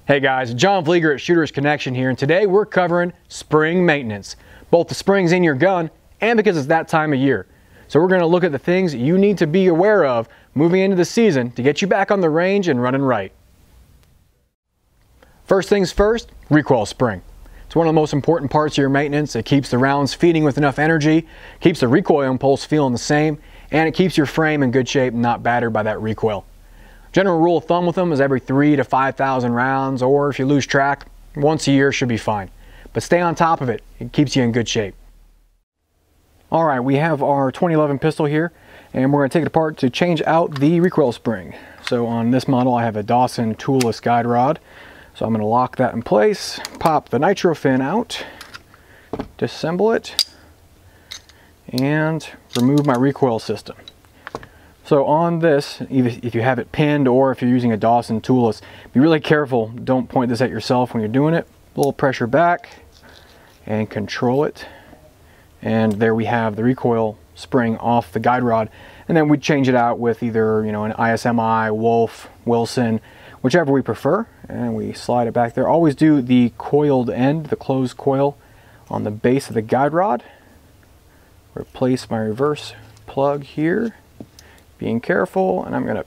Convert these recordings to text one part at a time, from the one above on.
Hey guys, John Vlieger at Shooter's Connection here, and today we're covering spring maintenance, both the springs in your gun and because it's that time of year. So we're going to look at the things you need to be aware of moving into the season to get you back on the range and running right. First things first, recoil spring. It's one of the most important parts of your maintenance. It keeps the rounds feeding with enough energy, keeps the recoil impulse feeling the same, and it keeps your frame in good shape and not battered by that recoil. General rule of thumb with them is every 3,000 to 5,000 rounds, or if you lose track, once a year should be fine. But stay on top of it. It keeps you in good shape. All right, we have our 2011 pistol here, and we're going to take it apart to change out the recoil spring. So on this model, I have a Dawson toolless guide rod. So I'm going to lock that in place, pop the nitro fin out, disassemble it, and remove my recoil system. So on this, if you have it pinned or if you're using a Dawson toolless, be really careful. Don't point this at yourself when you're doing it. A little pressure back and control it. And there we have the recoil spring off the guide rod. And then we change it out with either, an ISMI, Wolf, Wilson, whichever we prefer. And we slide it back there. Always do the coiled end, the closed coil on the base of the guide rod. Replace my reverse plug here. Being careful, and I'm going to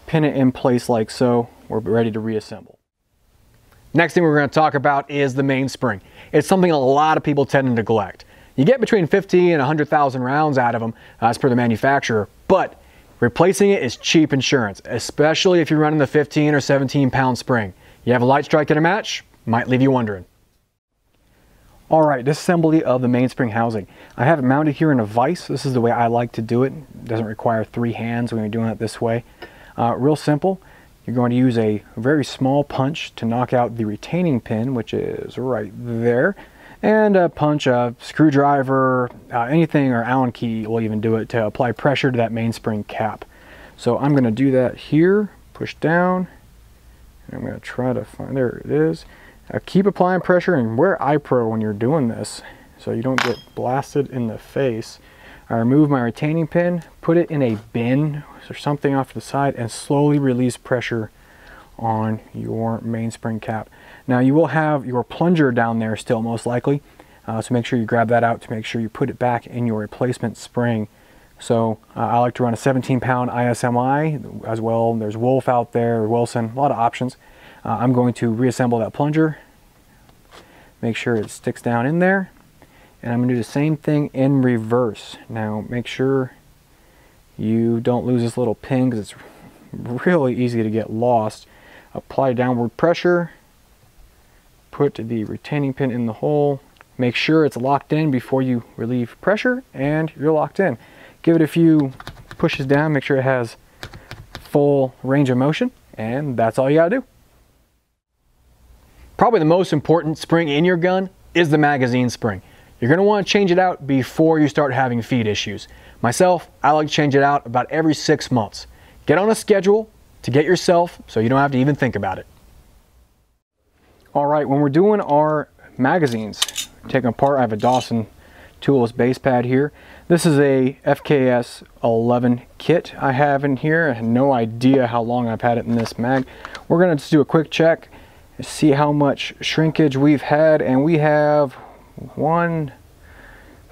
pin it in place like so. We're ready to reassemble. Next thing we're going to talk about is the mainspring. It's something a lot of people tend to neglect. You get between 50 and 100,000 rounds out of them as per the manufacturer, but replacing it is cheap insurance, especially if you're running the 15 or 17 pound spring. You have a light strike in a match, might leave you wondering. All right, disassembly of the mainspring housing. I have it mounted here in a vise. This is the way I like to do it. It doesn't require 3 hands when you're doing it this way. Real simple. You're going to use a very small punch to knock out the retaining pin, which is right there, and a punch, a screwdriver, anything, or Allen key will even do it to apply pressure to that mainspring cap. So I'm going to do that here, push down, and I'm going to try to find, there it is. Keep applying pressure and wear iPro when you're doing this so you don't get blasted in the face. I remove my retaining pin, put it in a bin or something off to the side, and slowly release pressure on your mainspring cap. Now you will have your plunger down there still most likely, so make sure you grab that out to make sure you put it back in your replacement spring. So I like to run a 17 pound ISMI as well. There's Wolf out there, Wilson, a lot of options. I'm going to reassemble that plunger, make sure it sticks down in there, and I'm going to do the same thing in reverse. Now make sure you don't lose this little pin because it's really easy to get lost. Apply downward pressure, put the retaining pin in the hole, make sure it's locked in before you relieve pressure, and you're locked in. Give it a few pushes down, make sure it has full range of motion, and that's all you gotta do. Probably the most important spring in your gun is the magazine spring. You're going to want to change it out before you start having feed issues. Myself, I like to change it out about every 6 months. Get on a schedule to get yourself so you don't have to even think about it. All right, when we're doing our magazines, taking apart, I have a Dawson toolless base pad here. This is a FKS 11 kit I have in here. I have no idea how long I've had it in this mag. We're going to just do a quick check, see how much shrinkage we've had, and we have 1,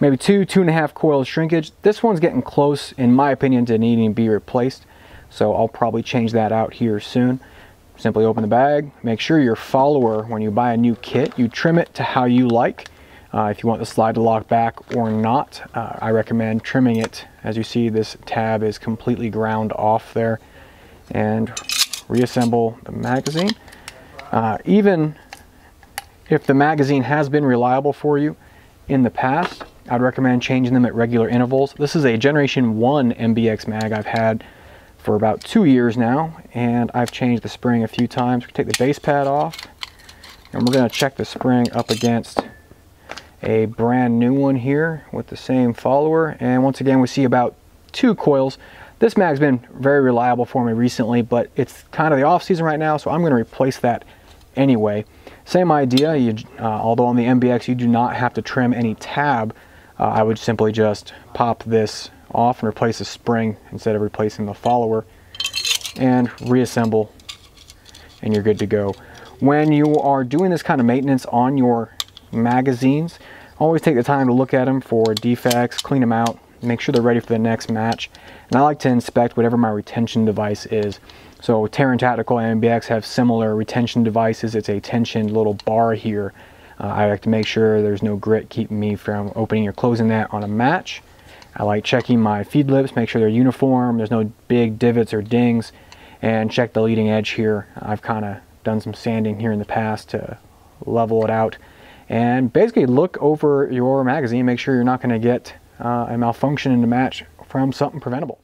maybe 2.5 coils shrinkage. This one's getting close, in my opinion, to needing to be replaced, so I'll probably change that out here soon. Simply open the bag, make sure your follower, when you buy a new kit, you trim it to how you like. If you want the slide to lock back or not, I recommend trimming it. As you see, this tab is completely ground off there. And reassemble the magazine. Even if the magazine has been reliable for you in the past, I'd recommend changing them at regular intervals. This is a Generation 1 MBX mag I've had for about 2 years now, and I've changed the spring a few times. We take the base pad off, and we're going to check the spring up against a brand new one here with the same follower, and once again we see about 2 coils. This mag's been very reliable for me recently, but it's kind of the off season right now, so I'm going to replace that anyway. Same idea, although on the MBX you do not have to trim any tab, I would simply just pop this off and replace the spring instead of replacing the follower, and reassemble and you're good to go. When you are doing this kind of maintenance on your magazines, always take the time to look at them for defects, clean them out, make sure they're ready for the next match. And I like to inspect whatever my retention device is. So Terran Tactical and MBX have similar retention devices. It's a tensioned little bar here. I like to make sure there's no grit keeping me from opening or closing that on a match. I like checking my feed lips, make sure they're uniform, there's no big divots or dings, and check the leading edge here. I've kind of done some sanding here in the past to level it out. And basically look over your magazine, make sure you're not going to get a malfunction in the match from something preventable.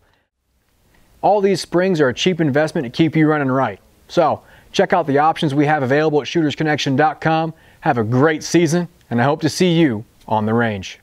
All these springs are a cheap investment to keep you running right. So check out the options we have available at shootersconnection.com. Have a great season, and I hope to see you on the range.